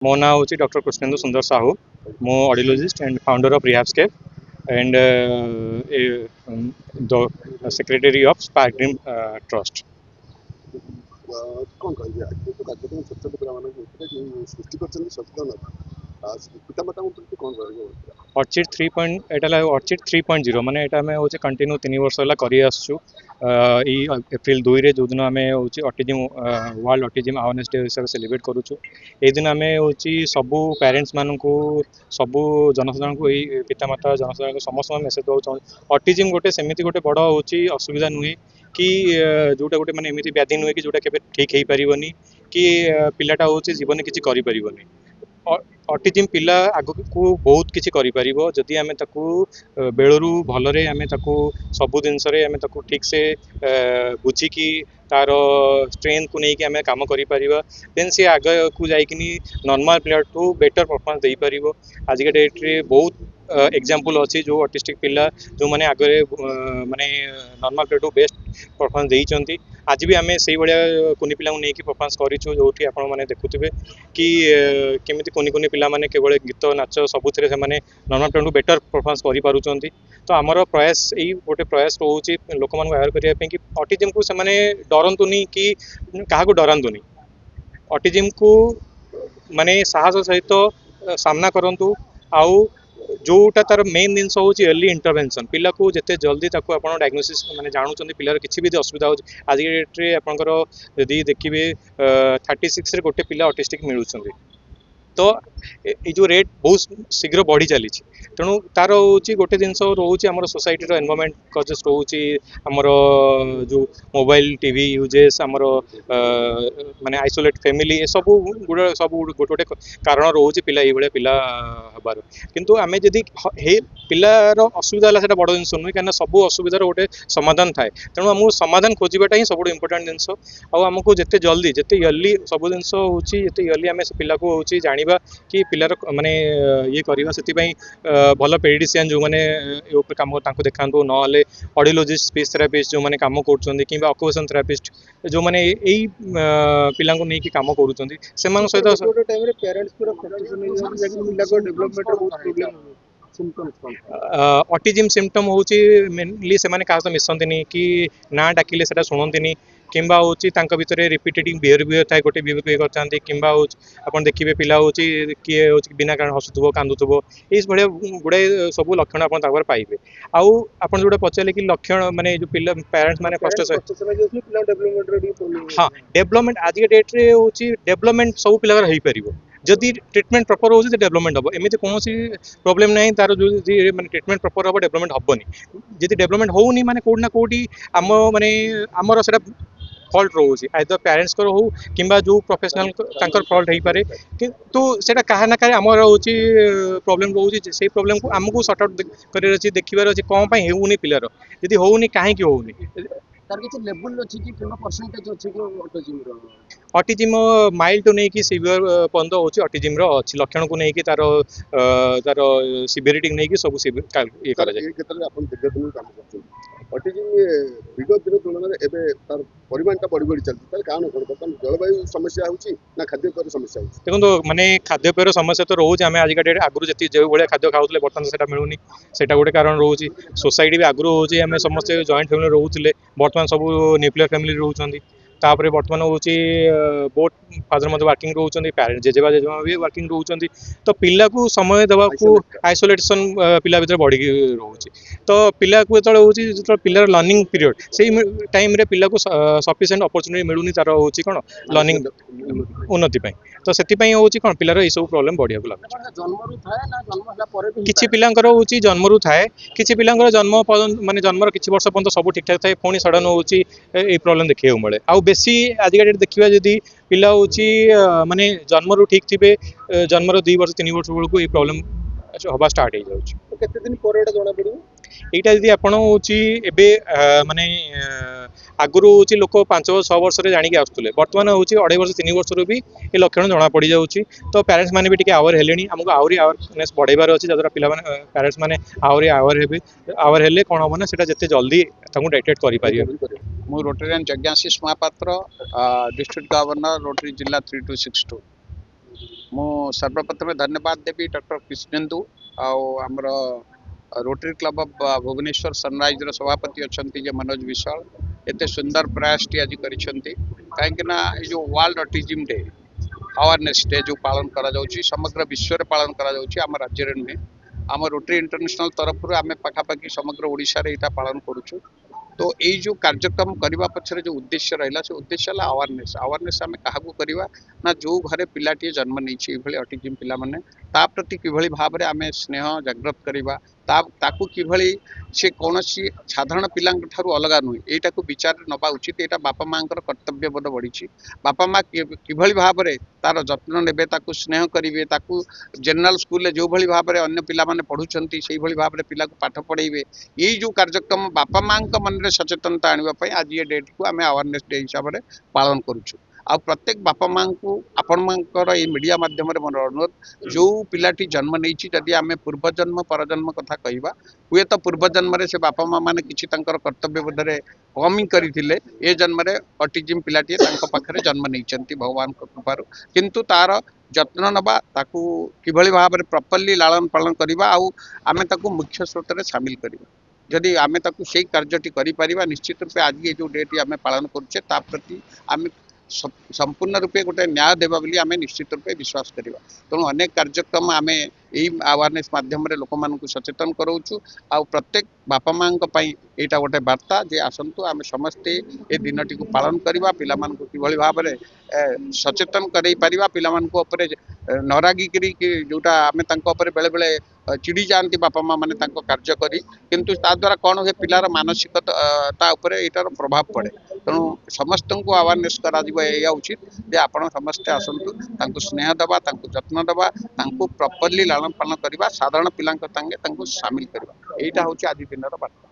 मो ना हूँ डॉक्टर कृष्णेंदु सुंदर साहू मो audiologist and founder of Rehabscape and the secretary of Spark Dream Trust. कौन कह कार्यक्रम छोट छोट पिला सृष्टि कर सचेतन पितामाता कौन रहा अर्चिड 3.0 माने एटा में होचे कंटिन्यू 3 वर्ष होला करी आसछु ई एप्रिल 2 रे जो दिन आमे होची autism world autism awareness day हिसाब से सेलिब्रेट करूछु। ए दिन आमे होची सबु पेरेंट्स मानन को सबु जनसाधारण को ई पितामाता जनसाधारण को समस्त मेसेज दउ ऑटिज्म गोटे सेमिति गोटे बड़ होची असुविधा नुहे कि जोटा गोटे माने एमिति व्याधि नुहे कि जोटा केबे ठीक हेई परिबनी कि पिलाटा होची जीवन किछि करि परिबनी। ऑटिज्म पिला आगको बहुत किसी करिपारिबो जदि आमे ताकू बेलरू भलरे आमे ताकू सबु जिनस रे आमे ताकू ठीक से बुझिकी तार स्ट्रेंथ को लेकिन आमे काम करि परिबा देन से आगे को जाइकिनी normal player to better performance देई परिबो। आज के डेट रे बहुत एग्जांपल अच्छी जो ऑटिस्टिक पिला जो माने आगे माने normal player to best performance देइचंती। आज भी आमे सेही बढिया कुनी पिला को नेकी परफॉर्मेंस करिछु जोठी आपण माने देखुथिबे कि केमिति कोनी कोनी पिला माने केवल गीत नाच सबुथिरे से माने normal player to better performance करि पारुचंती। तो आमर प्रयास यही गोटे प्रयास रोचे लोक मान अवेयर करने कि ऑटिज्म को से डरंतुनी कि क्या डरंतुनी ऑटिज्म को माने साहस सहित सामना करंतु आउ जोटा तार मेन जिन हूँ अर्ली इंटरवेंशन पिला को जिते जल्दी ताको आप डायग्नोसिस मैंने जानूँ पिलार किसी भी असुविधा हो आज की डेट्रे आपंकर यदि देखिए 36 रे गोटे पिला ऑटिस्टिक मिलूँ तो ये जो रेट बहुत शीघ्र बढ़ी चली तेणु तार हूँ गोटे जिन रोचे आम सोसाइटी एनवायरनमेंट कजेस रोचे आमर जो मोबाइल टीवी यूजेस आमर माने आइसोलेट फैमिली सब गुड़ा सब गोटे गोटे कारण रोचे पिला ये पिला हबार किंतु आम जदि पिलार असुविधा है बड़ जिन नुहे कहीं सब असुविधार गोटे समाधान थाए तेणु आमको समाधान खोजाटा ही सब इंपोर्टाट जिनस आमको जिते जल्दी जिते इयरली सब जिन हूँ जिते इयरली आम पिला को हूँ जाना कि पिलार माने ये करवा से भल पेडिशियन जो मैंने कम देखा ना ऑडियोलॉजिस्ट स्पीच थेरापिस्ट जो मैंने कम कर ऑक्यूपेशन थेरापिस्ट जो मैंने यही पिला नहीं कम कर ऑटिज्म सिम्पटम हूँ मेनली से क्या मिसंती कि ना डाकिले से शुणती कि भितर रिपीटेटिंग बिहेवियर थाए गोटे बिहेवियर करते कि आप देखिए पिला हूँ किए हूँ बिना कारण हसुव कांदुव ये भाया गुड़ाए सब लक्षण आप पाइबे आउ आप जो पचारे कि लक्षण माने जो पिला पेरेंट्स माने फर्स्ट हाँ डेवलपमेंट आज के डेट्रे हूँ डेवलपमेंट सब पिला हो पार जदि ट्रिटमेंट प्रपर हो डेवलपमेंट हम एमती कौन प्रोब्लेम ना तार जो ट्रिटमेंट प्रपर हम डेवलपमेंट हेनी जदि डेवलपमेंट होनी माने कोड ना कोडी आम माने आमर से फल्ट रोचे आइदर पेरेंट्स हो कि जो प्रोफेशनल फल्ट हो पारे किंतु सेटा कहा ना कहीं आमर हूँ प्रोब्लेम रोचे से प्रोब्लेम को आमको सर्ट आउट कर देखार अच्छे कौन होनी पिलार जदि होनी कहीं होनी ऑटिज्म माइल्ड टू नहीं कि सीवियर पर्यंत हूँ ऑटिज्म अच्छी लक्षण को लेकिन तार तार सीवियरिटी नहीं सब ये विगत दिन तुलन तार परिमाणटा बढ़ी बढ़ी चलती कारण कौन बर्तमान जलवायु समस्या होची ना खाद्यपेय समस्या होची देखो माने खाद्यपेय समस्या तो रोचे आम आज डेट आगुरी जी जो भाई खाद्य खाऊले बर्तमान से मिलूनी से गोटे कारण रोचे सोसाइटी भी आगुरी होची आम समस्ते जॉइंट फैमिली रोचे बर्तमान सब न्यूक्लियर फैमिली रोचे तापर बर्तमान हूँ बोथ फादर मदर वर्किंग रोचे पेरेंट्स जेजेबा जेजेमा भी वर्किंग रोचे तो पिला को समय देवा आइसोलेशन पिला भर बढ़ी रोचे तो पिला को जो पिलार लर्निंग पीरियड से टाइम रे पिला को सफिशिएंट अपॉर्चुनिटी मिलूनी तार हूँ कौन लर्निंग उन्नति तो से हूँ कौन पिलार ये सब प्रोब्लेम बढ़िया लगे किसी पिलांकर हूँ जन्मरू थाए किसी पिलांकर जन्म माने जन्मर किसी वर्ष पर्यंत सब ठीक ठाक थाए पुणी सडन हूँ ये प्रोब्लेम देखा मिले आउ बेसी आज का डेट देखा जदि पिला हूँ माने जन्मरू ठीक थे जन्मर 2 वर्ष 3 वर्ष बेलू ये प्रोब्लेम हवा स्टार्ट हो जाए यहाँ जब आप माने आगुरी हूँ लोक 5 वर्ष 6 वर्ष जाणी आसुले बर्तमान हूँ 2.5 वर्ष 3 वर्ष भी ये लक्षण जना पड़ जाऊँगी तो पेरेंट्स मैंने भी अवेयर हेले आमको आहरी अवेयरनेस बढ़ेबार अच्छी जहाँ पिला पेरेंट्स मैंने आहरी अवेयर हेले कौन हम ना जिते जल्दी डिटेक्ट कर Rotarian Yajnashish Mahapatra district governor Rotary जिला 3262 ମୁଁ ସର୍ବପ୍ରଥମେ ଧନ୍ୟବାଦ ଦେବି ଡକ୍ଟର କୃଷ୍ଣେନ୍ଦୁ ଆଉ ଆମର ରୋଟରୀ କ୍ଲବ ଅଫ୍ ଭୁବନେଶ୍ୱର ସନରାଇଜର ସଭାପତି ଅଛନ୍ତି ଯେ ମନୋଜ ବିଶ୍ୱାଳ ଏତେ ସୁନ୍ଦର ପ୍ରୟାସଟି ଆଜି କରିଛନ୍ତି କାହିଁକି ନା ଏ ଯେଉଁ world autism day awareness day ଯେଉଁ ପାଳନ କରାଯାଉଛି ସମଗ୍ର ବିଶ୍ୱରେ ପାଳନ କରାଯାଉଛି ଆମ ରାଜ୍ୟରେ ନୁହେଁ ଆମ ରୋଟରୀ ଇଣ୍ଟରନ୍ୟାସନାଲ ତରଫରୁ ଆମେ ପାଖାପାଖି ସମଗ୍ର ଓଡ଼ିଶାରେ ଏଇଟା ପାଳନ କରୁଛୁ तो यही जो कार्यक्रम करने पछरे जो उद्देश्य रहा से उद्देश्य है अवेयरनेस अवेयरनेस आम क्या करवा ना जो घरे पिलाटी जन्म नहीं अटिजिम पिला माने ता प्रति किभली भाव में आम स्नेह जागृत करवा ताकू किभली से कौन साधारण पिला अलग नुहे यहाँ को विचार नवा उचित यहाँ बापा माँ कर्तव्य बोध बढ़ी बापा माँ किभली भाव में तार जत्न ने स्नेह करेंगे जेनराल स्कूल जो भली भाव में अन्य पिला पढ़ुंट से भाव में पिला पाठ पढ़ेबे यही जो कार्यक्रम बापा माँ मन में सचेतनता आने आज ये डेट को आम अवेयरनेस डे हिसाब से पालन करुचु आ प्रत्येक बापा माँ को आपण मांकर ये मीडिया माध्यम मोर अनुरोध जो पिलाटी जन्म नहीं जदि आम पूर्वजन्म परजन्म कथा कहवा हुए तो पूर्वजन्म से बापा माँ मैंने किसी कर्तव्य बोधरे कमी करते ए जन्म अटिजिम पिलाटी पाखे जन्म नहीं भगवान कृपार किंतु तार जत्न नवा ताकू किभली भाव में प्रॉपर्ली लालन पालन करवा आम ताकू मुख्य स्रोत में सामिल करवा जदि आम ताकू से कार्यटी करिपरिबा निश्चित रूपे आज ये जो डेट आम पालन करुचे ता प्रति आम संपूर्ण रूपे गोटे न्याय देवा बोली आम निश्चित रूपे विश्वास करवा तेणु अनेक कार्यक्रम आम यही अवेयरनेस माध्यम लोक मानक सचेतन कराऊँ आ प्रत्येक बापा माँ यहाँ गोटे वार्ता जे आसतु आम समस्ते ये दिनटी को पालन करवा पिला मानक किभली भाव में सचेतन करई परिबा पिला मानक उपरे नरागिकी जोटा आम बेले बेले चिड़ी जाती बापा माँ मैंने कार्य करी किंतु ता द्वारा कौन हुए पिलार मानसिकता उपरे एटार प्रभाव पड़े तेणु समस्त को अवेयरनेस करा उचित जे आपण समस्ते आसतु स्नेह दबा जत्न दबा प्रॉपर्ली लालन पालन करवा साधारण पिला सामिल करवा यहाँ हूँ आज दिन वार्ता।